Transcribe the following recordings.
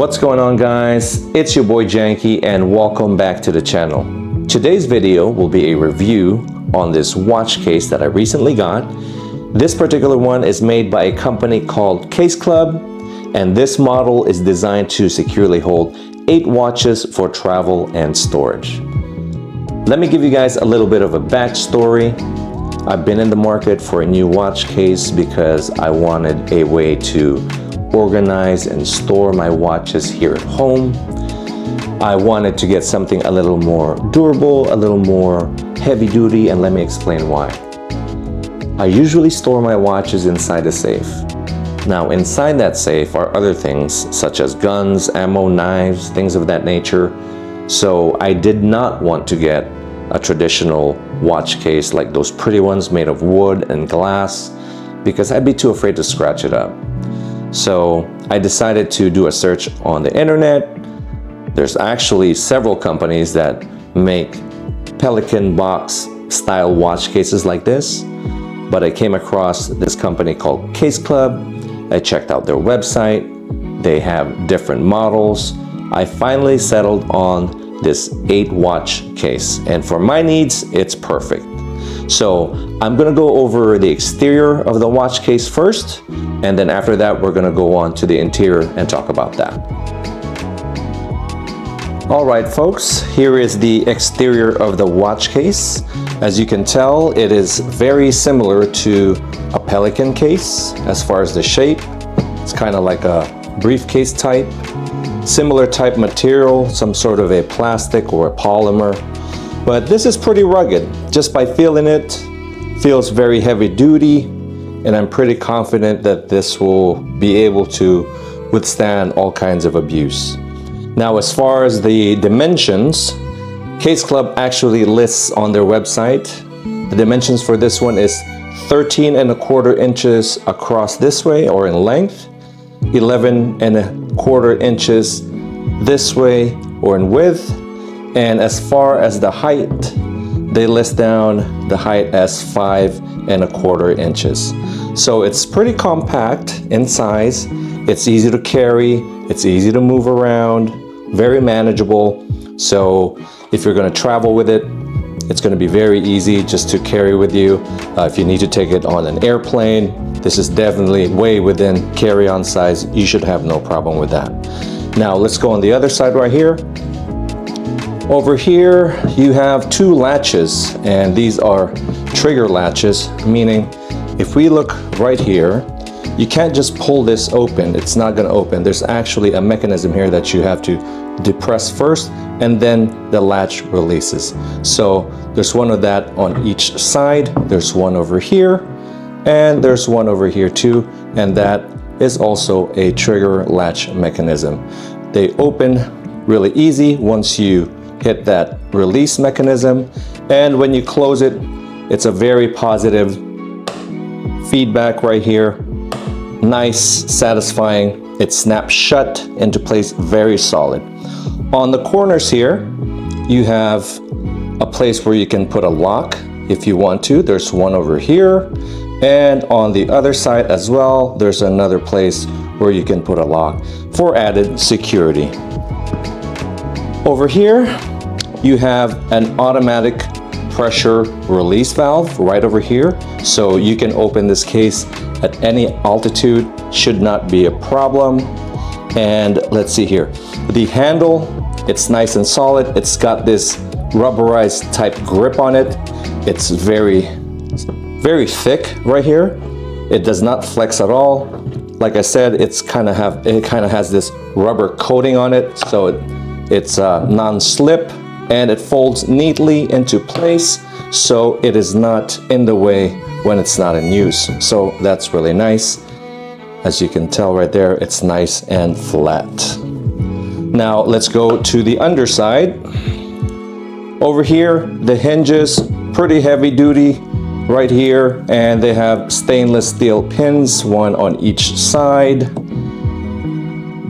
What's going on, guys? It's your boy Janky and welcome back to the channel. Today's video will be a review on this watch case that I recently got. This particular one is made by a company called Case Club, and this model is designed to securely hold 8 watches for travel and storage. Let me give you guys a little bit of a backstory. I've been in the market for a new watch case because I wanted a way to organize and store my watches here at home. I wanted to get something a little more durable, a little more heavy duty, and let me explain why. I usually store my watches inside a safe. Now inside that safe are other things such as guns, ammo, knives, things of that nature. So I did not want to get a traditional watch case like those pretty ones made of wood and glass because I'd be too afraid to scratch it up. So I decided to do a search on the internet. There's actually several companies that make Pelican box style watch cases like this, but I came across this company called Case Club. I checked out their website. They have different models. I finally settled on this 8 watch case, and for my needs, it's perfect. So I'm gonna go over the exterior of the watch case first, and then after that, we're gonna go on to the interior and talk about that. All right, folks, here is the exterior of the watch case. As you can tell, it is very similar to a Pelican case as far as the shape. It's kind of like a briefcase type, similar type material, some sort of a plastic or a polymer. But this is pretty rugged. Just by feeling it, feels very heavy duty, and I'm pretty confident that this will be able to withstand all kinds of abuse. Now, as far as the dimensions, Case Club actually lists on their website. The dimensions for this one is 13¼ inches across this way or in length, 11¼ inches this way or in width. And as far as the height, they list down the height as 5¼ inches. So it's pretty compact in size. It's easy to carry. It's easy to move around, very manageable. So if you're going to travel with it, it's going to be very easy just to carry with you. If you need to take it on an airplane, this is definitely way within carry-on size. You should have no problem with that. Now let's go on the other side right here. Over here, you have 2 latches, and these are trigger latches, meaning if we look right here, you can't just pull this open. It's not going to open. There's actually a mechanism here that you have to depress first, and then the latch releases. So there's one of that on each side. There's one over here, and there's one over here too, and that is also a trigger latch mechanism. They open really easy once you hit that release mechanism, and when you close it, it's a very positive feedback right here. Nice, satisfying. It snaps shut into place, very solid. On the corners here, you have a place where you can put a lock if you want to. There's one over here, and on the other side as well, there's another place where you can put a lock for added security. Over here, you have an automatic pressure release valve right over here. So you can open this case at any altitude, should not be a problem. And let's see here. The handle, it's nice and solid. It's got this rubberized type grip on it. It's very thick right here. It does not flex at all. Like I said, it kind of has this rubber coating on it, so it's non-slip, and it folds neatly into place, so it is not in the way when it's not in use. So that's really nice. As you can tell right there, it's nice and flat. Now let's go to the underside. Over here, the hinges, pretty heavy duty right here, and they have stainless steel pins, one on each side.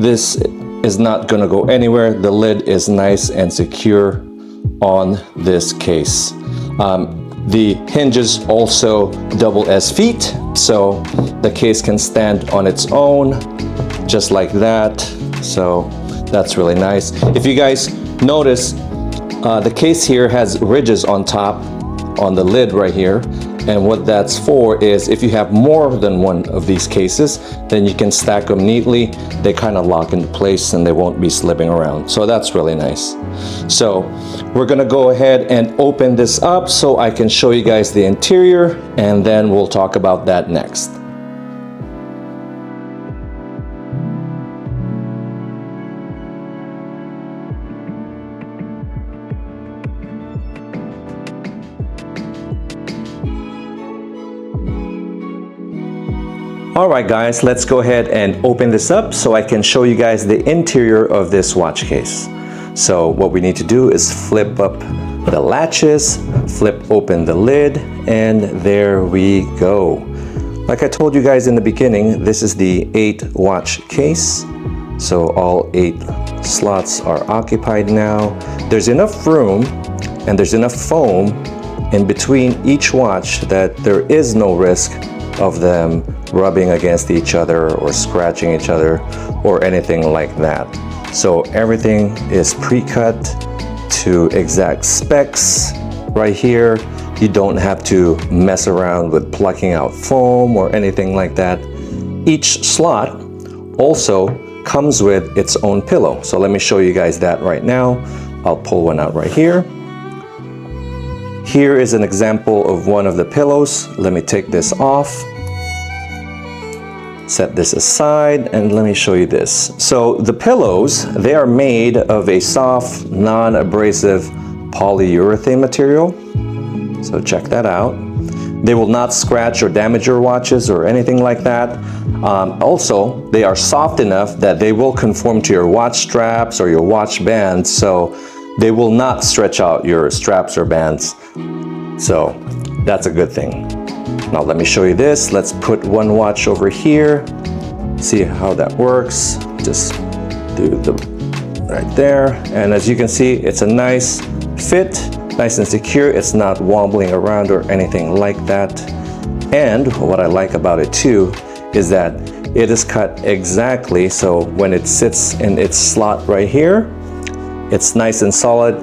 This is not going to go anywhere. The lid is nice and secure on this case. The hinges also double as feet, so the case can stand on its own, just like that. So That's really nice. If you guys notice, the case here has ridges on top on the lid right here, and what that's for is if you have more than one of these cases, then you can stack them neatly. They kind of lock into place and they won't be slipping around, so that's really nice. So we're gonna go ahead and open this up so I can show you guys the interior, and then we'll talk about that next. Alright guys, let's go ahead and open this up so I can show you guys the interior of this watch case. So what we need to do is flip up the latches, flip open the lid, and there we go. Like I told you guys in the beginning, this is the 8 watch case. So all 8 slots are occupied now. There's enough room and there's enough foam in between each watch that there is no risk of them rubbing against each other or scratching each other or anything like that. So everything is pre-cut to exact specs right here. You don't have to mess around with plucking out foam or anything like that. Each slot also comes with its own pillow. So let me show you guys that right now. I'll pull one out right here. Here is an example of one of the pillows. Let me take this off. Set this aside and let me show you this. So the pillows, they are made of a soft, non-abrasive polyurethane material. So check that out. They will not scratch or damage your watches or anything like that. Also, they are soft enough that they will conform to your watch straps or your watch bands, so they will not stretch out your straps or bands. So that's a good thing. Now let me show you this. Let's put one watch over here. See how that works. Just do the right there. And as you can see, it's a nice fit, nice and secure. It's not wobbling around or anything like that. And what I like about it too is that it is cut exactly, so when it sits in its slot right here, it's nice and solid.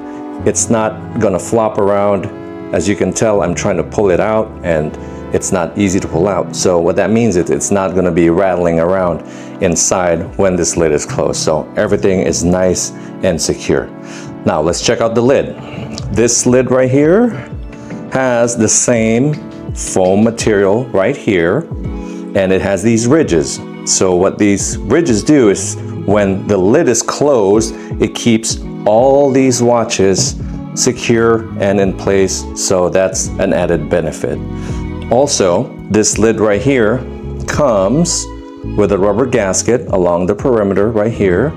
It's not gonna flop around. As you can tell, I'm trying to pull it out and it's not easy to pull out. So what that means is it's not gonna be rattling around inside when this lid is closed. So everything is nice and secure. Now let's check out the lid. This lid right here has the same foam material right here, and it has these ridges. So what these ridges do is when the lid is closed, it keeps all these watches secure and in place, so that's an added benefit. Also, this lid right here comes with a rubber gasket along the perimeter right here,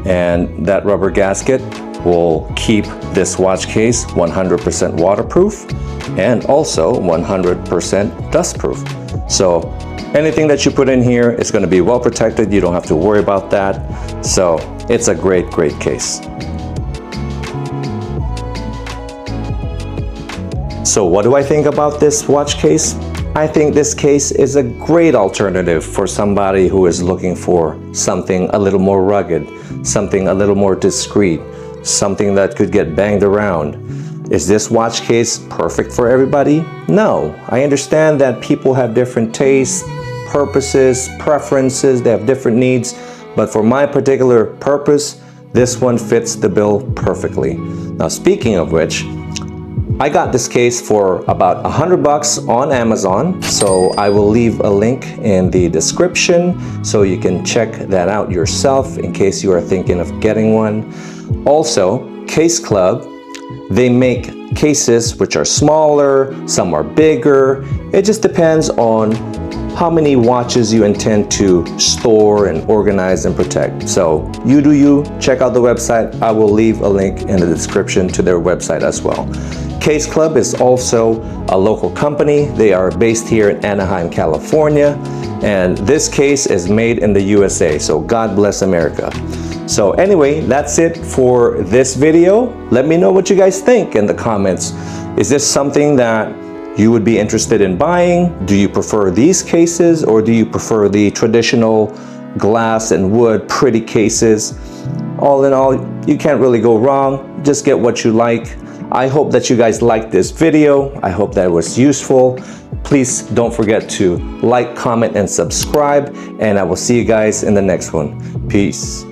and that rubber gasket will keep this watch case 100% waterproof and also 100% dustproof. So anything that you put in here is going to be well protected. You don't have to worry about that. So it's a great case. So what do I think about this watch case? I think this case is a great alternative for somebody who is looking for something a little more rugged, something a little more discreet, something that could get banged around. Is this watch case perfect for everybody? No. I understand that people have different tastes, purposes, preferences, they have different needs, but for my particular purpose, this one fits the bill perfectly. Now, speaking of which, I got this case for about $100 on Amazon, so I will leave a link in the description so you can check that out yourself in case you are thinking of getting one. Also, Case Club, they make cases which are smaller, some are bigger. It just depends on how many watches you intend to store and organize and protect. So you do you, check out the website. I will leave a link in the description to their website as well. Case Club is also a local company. They are based here in Anaheim, California, and this case is made in the USA, so God bless America. So anyway, that's it for this video. Let me know what you guys think in the comments. Is this something that you would be interested in buying? Do you prefer these cases, or do you prefer the traditional glass and wood pretty cases? all in all, you can't really go wrong. Just get what you like. I hope that you guys liked this video. I hope that it was useful. Please don't forget to like, comment, and subscribe, and I will see you guys in the next one. Peace.